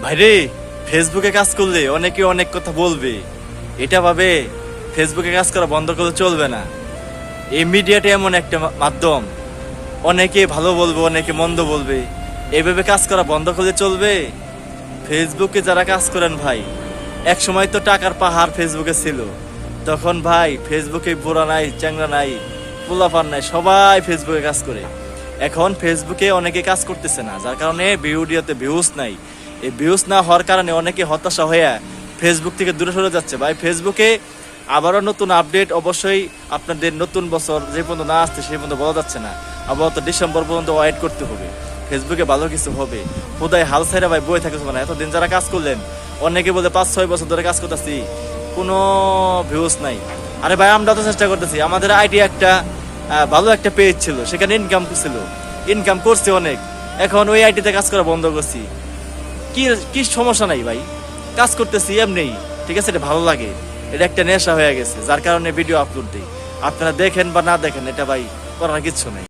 ভাইরে, ফেসবুকে কাজ করলে অনেকে অনেক কথা বলবে, এটা ভাবে ফেসবুকে কাজ করা বন্ধ করলে চলবে না। এই মিডিয়াটা এমন একটা মাধ্যম, অনেকে ভালো বলবে অনেকে মন্দ বলবে, এইভাবে কাজ করা বন্ধ করলে চলবে? ফেসবুকে যারা কাজ করেন ভাই, এক সময় তো টাকার পাহাড় ফেসবুকে ছিল, তখন ভাই ফেসবুকে বুড়া নাই, চ্যাংরা নাই, পোলাপান নাই, সবাই ফেসবুকে কাজ করে। এখন ফেসবুকে অনেকে কাজ করতেছে না, যার কারণে ভিডিওতে ভিউজ নাই। এই ভিউজ না হওয়ার কারণে অনেকে হতাশা হয়ে ফেসবুক থেকে দূরে সরে যাচ্ছে। ভাই ফেসবুকে আবারও নতুন আপডেট অবশ্যই আপনাদের নতুন বছর যে পর্যন্ত না আসছে সেই পর্যন্ত বলা যাচ্ছে না, আবার তো ডিসেম্বর পর্যন্ত ওয়েট করতে হবে। ফেসবুকে ভালো কিছু হবে, খোদাই হাল ছাইরা ভাই বই থাকে না। এতদিন যারা কাজ করলেন, অনেকে বলে 5-6 বছর ধরে কাজ করতেছি, কোনো ভিউজ নাই। আরে ভাই আমরা তো চেষ্টা করতেছি, আমাদের আইডি একটা ভালো একটা পেজ ছিল, সেখানে ইনকাম ছিল, ইনকাম করছে অনেক। এখন ওই আইডিতে কাজ করা বন্ধ করছি। কি কি সমস্যা নাই ভাই, কাজ করতেছি এমনি, ঠিক আছে, এটা ভালো লাগে, এটা একটা নেশা হয়ে গেছে, যার কারণে ভিডিও আপলোড দিই। আপনারা দেখেন বা না দেখেন, এটা ভাই করার কিচ্ছু নেই।